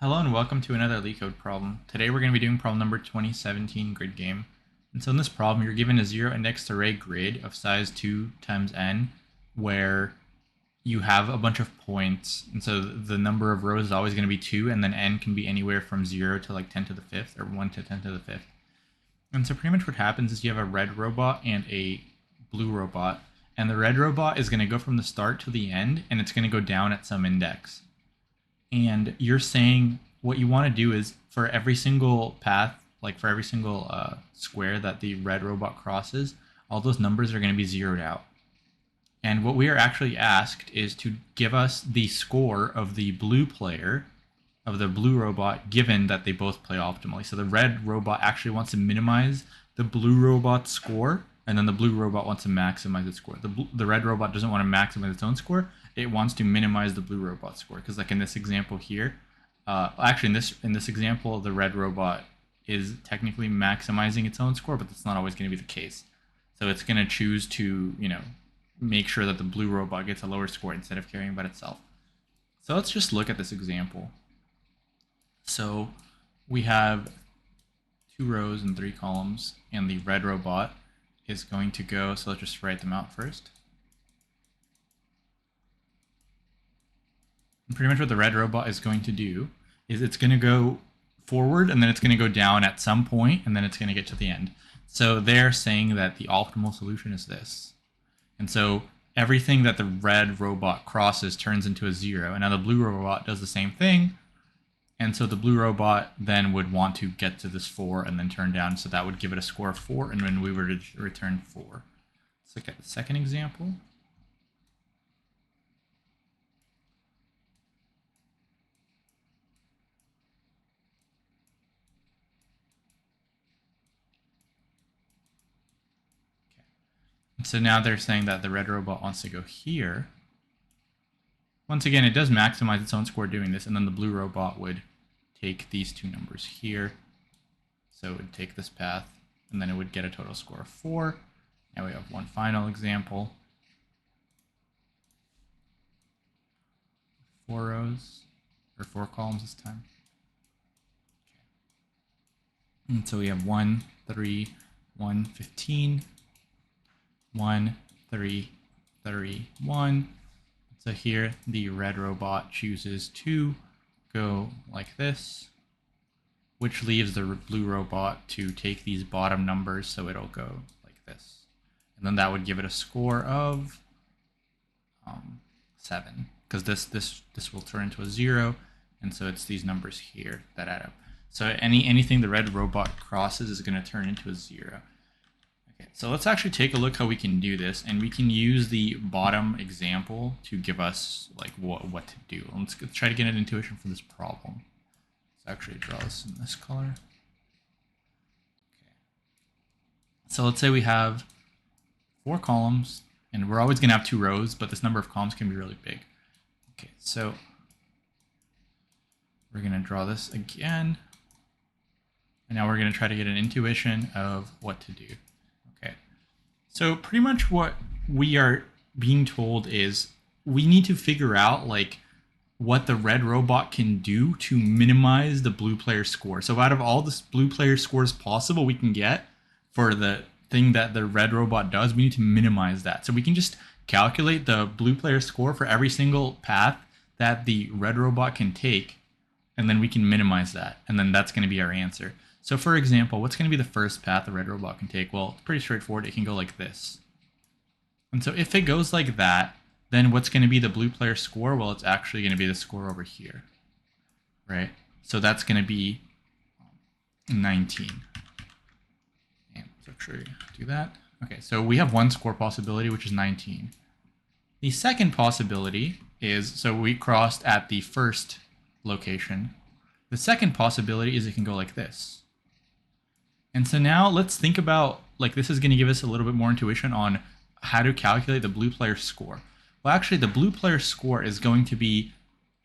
Hello and welcome to another LeetCode problem. Today we're going to be doing problem number 2017 grid game. And so in this problem, you're given a zero indexed array grid of size 2 times n, where you have a bunch of points. And so the number of rows is always going to be 2, and then n can be anywhere from 0 to like 10 to the 5th, or 1 to 10 to the 5th. And so pretty much what happens is you have a red robot and a blue robot. And the red robot is going to go from the start to the end, and it's going to go down at some index. And you're saying what you want to do is for every single path, like for every single square that the red robot crosses, all those numbers are going to be zeroed out. And what we are actually asked is to give us the score of the blue player, of the blue robot, given that they both play optimally. So the red robot actually wants to minimize the blue robot's score, and then the blue robot wants to maximize its score. The red robot doesn't want to maximize its own score. It wants to minimize the blue robot score, because like in this example here, actually in this example, the red robot is technically maximizing its own score, but that's not always going to be the case. So it's going to choose to, make sure that the blue robot gets a lower score instead of caring about itself. So let's just look at this example. So we have 2 rows and 3 columns, and the red robot is going to go, so let's just write them out first. And pretty much what the red robot is going to do is it's going to go forward, and then it's going to go down at some point, and then it's going to get to the end. So they're saying that the optimal solution is this. And so everything that the red robot crosses turns into a 0. And now the blue robot does the same thing. And so the blue robot then would want to get to this 4 and then turn down. So that would give it a score of 4. And then we would return 4. Let's look at the second example. So now they're saying that the red robot wants to go here. Once again, it does maximize its own score doing this, and then the blue robot would take these 2 numbers here. So it would take this path, and then it would get a total score of 4. Now we have one final example. 4 rows, or 4 columns this time. Okay. And so we have 1, 3, 1, 15. 1, 3, 3, 1. So here the red robot chooses to go like this, which leaves the blue robot to take these bottom numbers, so it'll go like this. And then that would give it a score of 7, because this will turn into a 0, and so it's these numbers here that add up. So anything the red robot crosses is going to turn into a 0. So let's actually take a look how we can do this, and we can use the bottom example to give us like what to do. Let's try to get an intuition for this problem. Let's actually draw this in this color. Okay. So let's say we have 4 columns, and we're always going to have 2 rows, but this number of columns can be really big. Okay, so we're going to draw this again, and now we're going to try to get an intuition of what to do. So pretty much what we are being told is we need to figure out like what the red robot can do to minimize the blue player score. So out of all the blue player scores possible we can get for the thing that the red robot does, we need to minimize that. So we can just calculate the blue player score for every single path that the red robot can take, and then we can minimize that, and then that's going to be our answer. So for example, what's going to be the first path the red robot can take? Well, it's pretty straightforward. It can go like this. And so if it goes like that, then what's going to be the blue player score? Well, it's actually going to be the score over here, right? So that's going to be 19. And let's actually do that. Okay, so we have one score possibility, which is 19. The second possibility is, so we crossed at the first location. The second possibility is it can go like this. And so now let's think about, like, this is going to give us a little bit more intuition on how to calculate the blue player score. Well, actually, the blue player score is going to be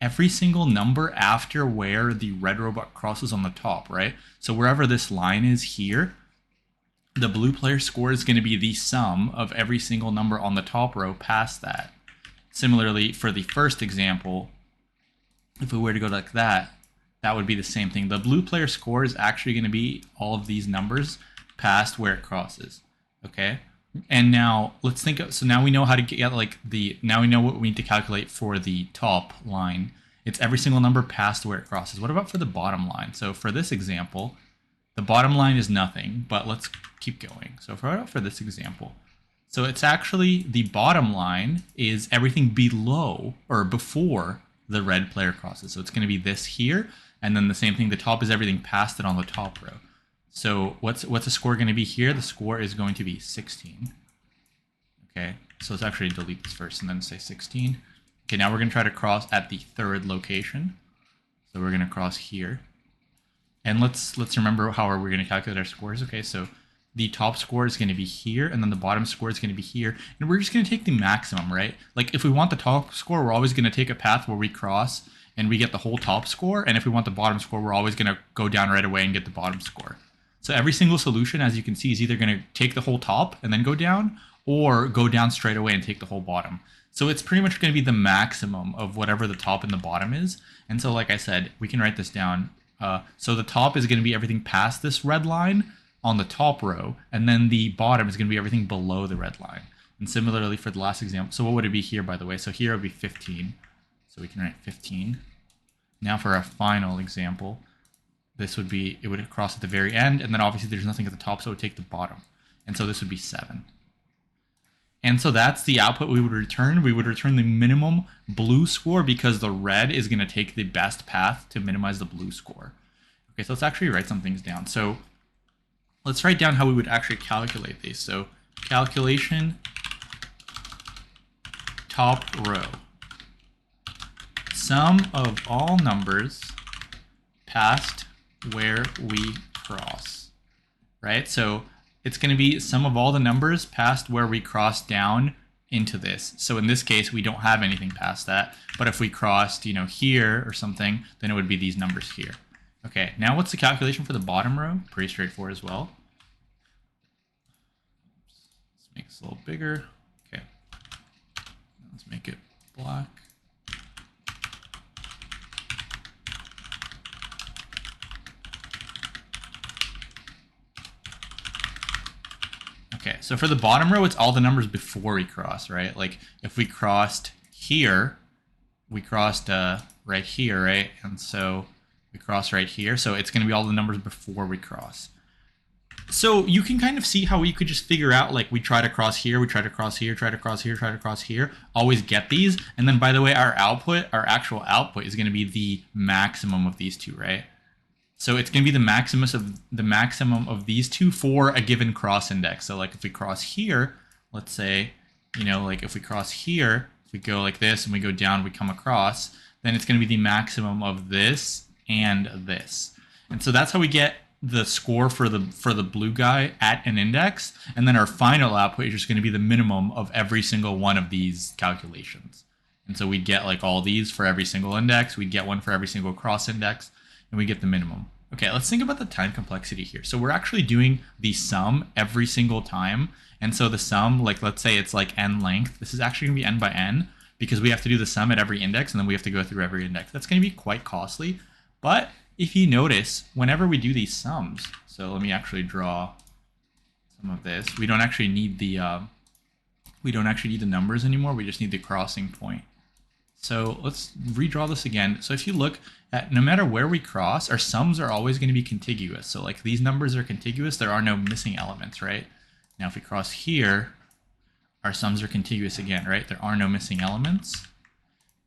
every single number after where the red robot crosses on the top, right? So wherever this line is here, the blue player score is going to be the sum of every single number on the top row past that. Similarly, for the first example, if we were to go like that, that would be the same thing. The blue player score is actually going to be all of these numbers past where it crosses. Okay. And now let's think of, so now we know how to get like now we know what we need to calculate for the top line. It's every single number past where it crosses. What about for the bottom line? So for this example, the bottom line is nothing, but let's keep going. So for this example, so it's actually the bottom line is everything below or before the red player crosses. So it's going to be this here. And then the same thing, the top is everything past it on the top row. So what's the score going to be here? The score is going to be 16. Okay, so let's actually delete this first and then say 16. Okay, now we're going to try to cross at the third location. So we're going to cross here. And let's remember how are we going to calculate our scores. Okay, so the top score is going to be here, and then the bottom score is going to be here. And we're just going to take the maximum, right? Like if we want the top score, we're always going to take a path where we cross and we get the whole top score. And if we want the bottom score, we're always going to go down right away and get the bottom score. So every single solution, as you can see, is either going to take the whole top and then go down, or go down straight away and take the whole bottom. So it's pretty much going to be the maximum of whatever the top and the bottom is. And so like I said, we can write this down. So the top is going to be everything past this red line on the top row, and then the bottom is going to be everything below the red line. And similarly for the last example, so what would it be here, by the way? So here it would be 15. So we can write 15. Now for our final example, this would be, it would cross at the very end, and then obviously there's nothing at the top, so it would take the bottom. And so this would be 7. And so that's the output we would return. We would return the minimum blue score because the red is going to take the best path to minimize the blue score. Okay, so let's actually write some things down. So let's write down how we would actually calculate these. So calculation top row. Sum of all numbers past where we cross, right? So it's going to be sum of all the numbers past where we cross down into this. So in this case, we don't have anything past that. But if we crossed, you know, here or something, then it would be these numbers here. Okay, now what's the calculation for the bottom row? Pretty straightforward as well. Let's make this a little bigger. Okay, let's make it black. Okay, so for the bottom row, it's all the numbers before we cross, right? Like if we crossed here, we crossed right here, right? And so we cross right here. So it's going to be all the numbers before we cross. So you can kind of see how we could just figure out, like we try to cross here, we try to cross here, try to cross here, try to cross here, always get these. And then by the way, our output, our actual output is going to be the maximum of these two, right? So it's going to be the maximum of these two for a given cross index. So like if we cross here, let's say, you know, like if we cross here, if we go like this and we go down, we come across, then it's going to be the maximum of this and this. And so that's how we get the score for the blue guy at an index. And then our final output is just going to be the minimum of every single one of these calculations. And so we'd get like all these for every single index. We'd get one for every single cross index. And we get the minimum. Okay, let's think about the time complexity here. So we're actually doing the sum every single time. And so the sum, like let's say it's like n length. This is actually going to be n by n because we have to do the sum at every index and then we have to go through every index. That's going to be quite costly. But if you notice, whenever we do these sums, so let me actually draw some of this. We don't actually need the numbers anymore. We just need the crossing point. So let's redraw this again. So if you look at no matter where we cross, our sums are always going to be contiguous. So like these numbers are contiguous. There are no missing elements, right? Now if we cross here, our sums are contiguous again, right? There are no missing elements.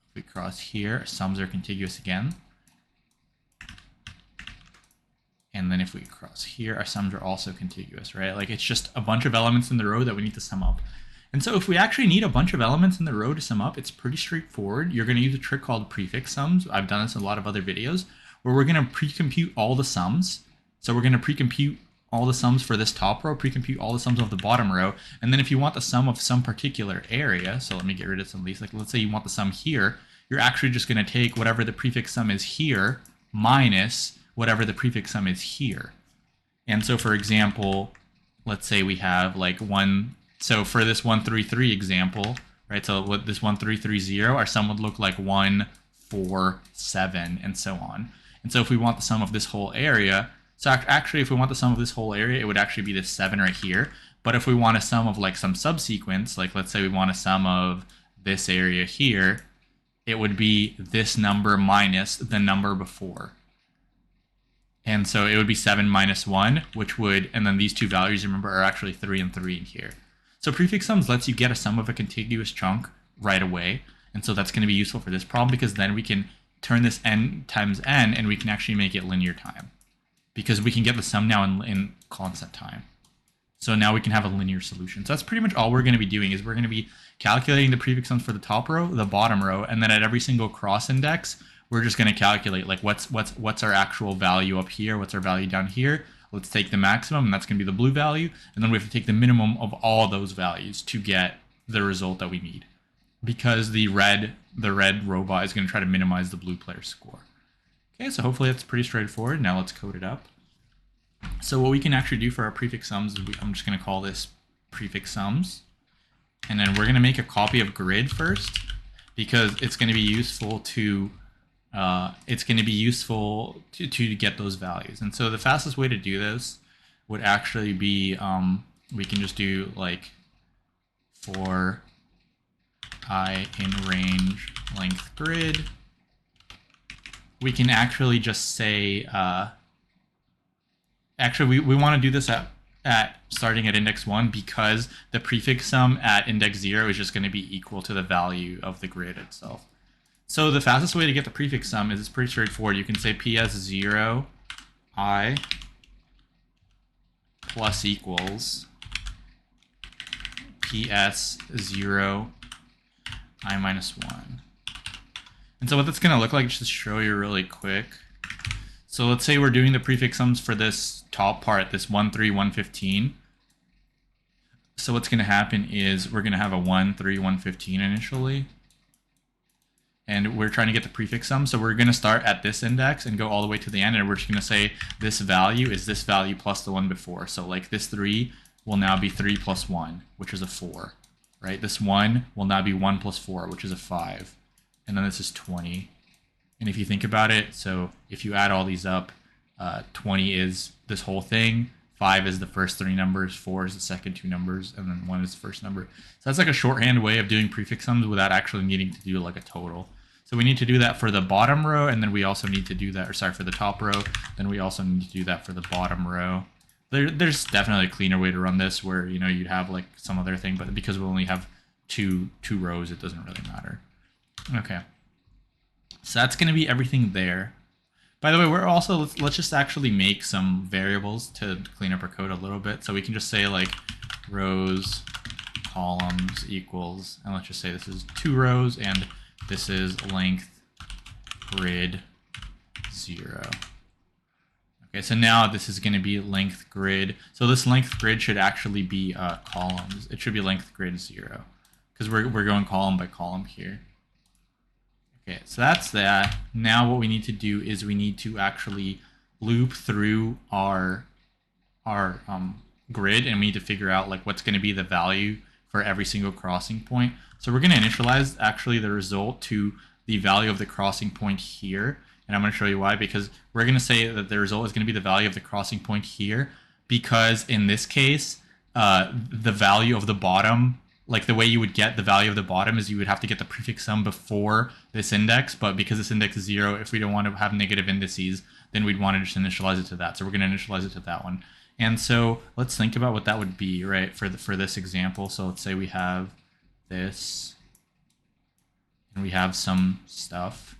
If we cross here, our sums are contiguous again. And then if we cross here, our sums are also contiguous, right? Like it's just a bunch of elements in the row that we need to sum up. And so if we actually need a bunch of elements in the row to sum up, it's pretty straightforward. You're going to use a trick called prefix sums. I've done this in a lot of other videos where we're going to pre-compute all the sums. So we're going to pre-compute all the sums for this top row, pre-compute all the sums of the bottom row. And then if you want the sum of some particular area, so let me get rid of some of these. Like let's say you want the sum here, you're actually just going to take whatever the prefix sum is here minus whatever the prefix sum is here. And so for example, let's say we have like so for this 133 example, right? So what this 1330, our sum would look like 1, 4, 7, and so on. And so if we want the sum of this whole area, so actually if we want the sum of this whole area, it would actually be this 7 right here. But if we want a sum of like some subsequence, like let's say we want a sum of this area here, it would be this number minus the number before. And so it would be 7 minus 1, which would, and then these two values, remember, are actually 3 and 3 in here. So prefix sums lets you get a sum of a contiguous chunk right away. And so that's going to be useful for this problem, because then we can turn this n times n and we can actually make it linear time, because we can get the sum now in constant time. So now we can have a linear solution. So that's pretty much all we're going to be doing, is we're going to be calculating the prefix sums for the top row, the bottom row, and then at every single cross index, we're just going to calculate like what's our actual value up here, what's our value down here. Let's take the maximum, and that's going to be the blue value, and then we have to take the minimum of all those values to get the result that we need, because the red robot is going to try to minimize the blue player's score. Okay, so hopefully that's pretty straightforward. Now let's code it up. So what we can actually do for our prefix sums is I'm just going to call this prefix sums, and then we're going to make a copy of grid first, because it's going to be useful to to get those values. And so the fastest way to do this would actually be we can just do like for I in range length grid. We can actually just say actually we want to do this at starting at index 1, because the prefix sum at index 0 is just going to be equal to the value of the grid itself. So the fastest way to get the prefix sum is it's pretty straightforward. You can say ps0 I plus equals ps0 I minus 1. And so what that's going to look like, just to show you really quick. So let's say we're doing the prefix sums for this top part, this 1, 3, 115. So what's going to happen is we're going to have a 1, 3, 115 initially. And we're trying to get the prefix sum. So we're going to start at this index and go all the way to the end. And we're just going to say this value is this value plus the one before. So like this 3 will now be 3 plus 1, which is a 4. Right? This 1 will now be 1 plus 4, which is a 5. And then this is 20. And if you think about it, so if you add all these up, 20 is this whole thing. 5 is the first 3 numbers, 4 is the second 2 numbers, and then 1 is the first number. So that's like a shorthand way of doing prefix sums without actually needing to do like a total. So we need to do that for the bottom row, and then we also need to do that, or sorry, for the top row, then we also need to do that for the bottom row. There's definitely a cleaner way to run this where, you know, you'd have like some other thing, but because we only have two rows, it doesn't really matter. Okay. So that's going to be everything there. By the way, we're also, let's just actually make some variables to clean up our code a little bit. So we can just say like rows, columns equals, and let's just say this is 2 rows and this is length grid 0. Okay, so now this is going to be length grid. So this length grid should actually be columns. It should be length grid 0, because we're going column by column here. Okay, so that's that. Now what we need to do is we need to actually loop through our grid, and we need to figure out like what's going to be the value for every single crossing point. So we're going to initialize actually the result to the value of the crossing point here. And I'm going to show you why, because we're going to say that the result is going to be the value of the crossing point here, because in this case, the value of the bottom, like the way you would get the value of the bottom is you would have to get the prefix sum before this index, but because this index is 0, if we don't want to have negative indices, then we'd want to just initialize it to that. So we're going to initialize it to that one. And so let's think about what that would be, right, for this example. So let's say we have this, and we have some stuff,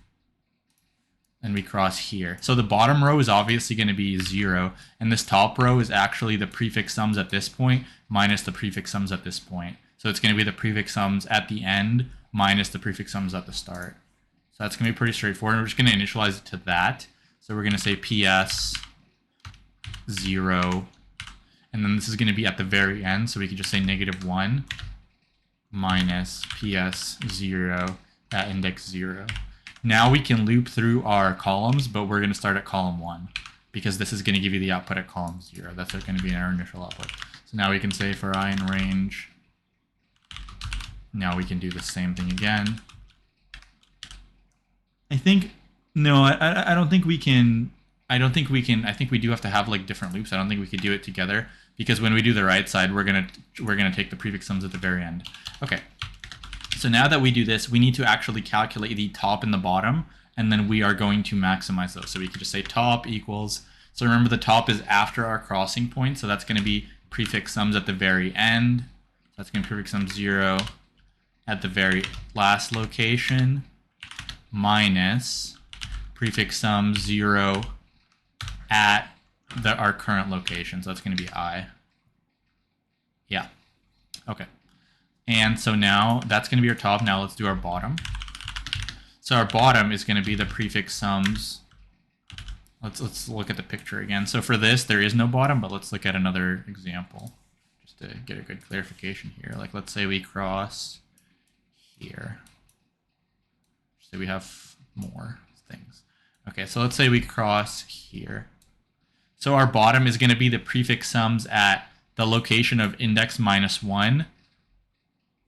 and we cross here. So the bottom row is obviously going to be 0, and this top row is actually the prefix sums at this point minus the prefix sums at this point. So it's going to be the prefix sums at the end minus the prefix sums at the start. So that's going to be pretty straightforward. We're just going to initialize it to that. So we're going to say ps 0, and then this is going to be at the very end. So we can just say -1 minus ps 0 at index 0. Now we can loop through our columns, but we're going to start at column 1 because this is going to give you the output at column 0. That's going to be our initial output. So now we can say for I in range. Now we can do the same thing again. I think no, I don't think we can. I don't think we can. I think we do have to have like different loops. I don't think we could do it together because when we do the right side, we're gonna take the prefix sums at the very end. Okay. So now that we do this, we need to actually calculate the top and the bottom, and then we are going to maximize those. So we can just say top equals. So remember the top is after our crossing point, so that's going to be prefix sums at the very end. That's going to be prefix sum 0 at the very last location minus prefix sum 0 at our current location. So that's going to be I. Yeah. Okay. And so now that's going to be our top. Now let's do our bottom. So our bottom is going to be the prefix sums. Let's look at the picture again. So for this, there is no bottom, but let's look at another example just to get a good clarification here. Like let's say we cross here. So we have more things. Okay, so let's say we cross here. So our bottom is going to be the prefix sums at the location of index -1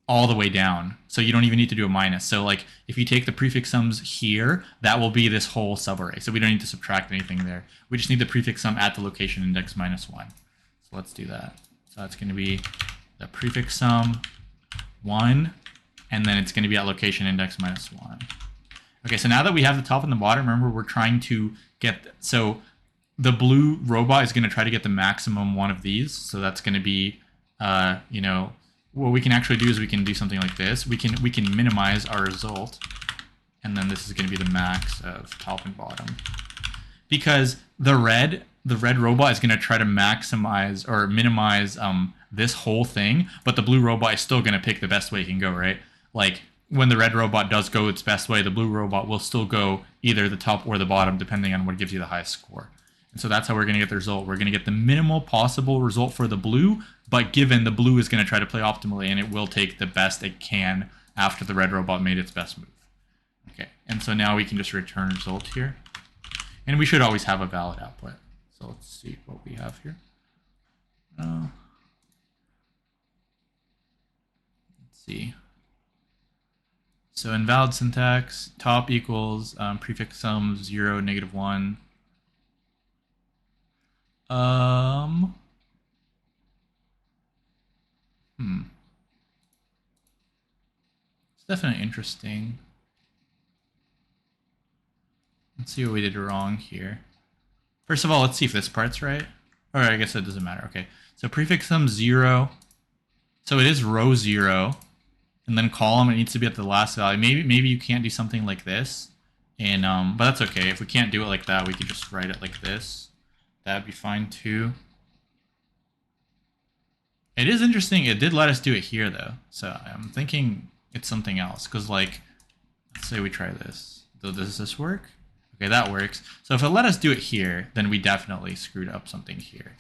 all the way down. So you don't even need to do a minus. So like if you take the prefix sums here, that will be this whole subarray. So we don't need to subtract anything there. We just need the prefix sum at the location index -1. So let's do that. So that's going to be the prefix sum 1, and then it's going to be at location index -1. Okay, so now that we have the top and the bottom, remember we're trying to get, so the blue robot is going to try to get the maximum one of these. So that's going to be, you know, what we can actually do is we can do something like this. We can minimize our result, and then this is going to be the max of top and bottom. Because the red robot is going to try to maximize or minimize this whole thing, but the blue robot is still going to pick the best way it can go, right? Like when the red robot does go its best way, the blue robot will still go either the top or the bottom, depending on what gives you the highest score. And so that's how we're going to get the result. We're going to get the minimal possible result for the blue, but given the blue is going to try to play optimally, and it will take the best it can after the red robot made its best move. Okay, and so now we can just return result here. And we should always have a valid output. So let's see what we have here. Let's see. So invalid syntax, top equals prefix sum 0, -1. It's definitely interesting. Let's see what we did wrong here. First of all, let's see if this part's right. Or I guess it doesn't matter. Okay, so prefix sum 0. So it is row 0, and then column, it needs to be at the last value. Maybe you can't do something like this, and but that's okay. If we can't do it like that, we can just write it like this. That'd be fine too. It is interesting. It did let us do it here though, so I'm thinking it's something else. Because like, let's say we try this. Does this work? Okay, that works. So if it let us do it here, then we definitely screwed up something here.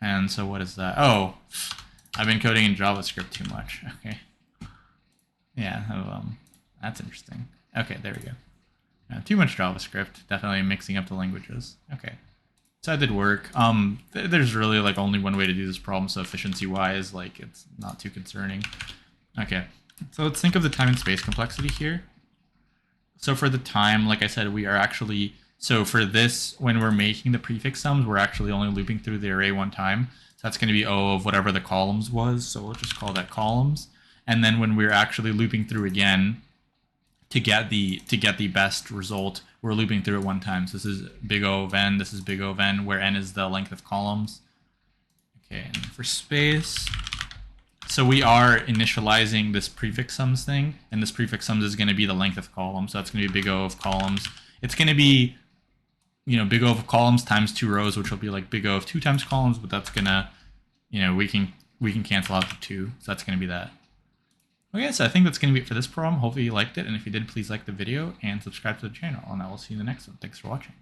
And so what is that? Oh, I've been coding in JavaScript too much. Okay. Yeah, that's interesting. Okay, there we go. Too much JavaScript. Definitely mixing up the languages. Okay. So that did work. There's really like only one way to do this problem, so efficiency-wise, like it's not too concerning. Okay. So let's think of the time and space complexity here. So for the time, like I said, we are actually, so for this, when we're making the prefix sums, we're actually only looping through the array one time. So that's going to be O of whatever the columns was. So we'll just call that columns. And then when we're actually looping through again to get the best result, we're looping through it one time. So this is big O of n, this is big O of n, where n is the length of columns. Okay, and for space, so we are initializing this prefix sums thing, and this prefix sums is going to be the length of columns. So that's going to be big O of columns. It's going to be, you know, big O of columns times 2 rows, which will be like big O of 2 times columns, but that's going to, you know, we can cancel out the 2. So that's going to be that. Okay, so I think that's going to be it for this problem. Hopefully you liked it, and if you did, please like the video and subscribe to the channel, and I will see you in the next one. Thanks for watching.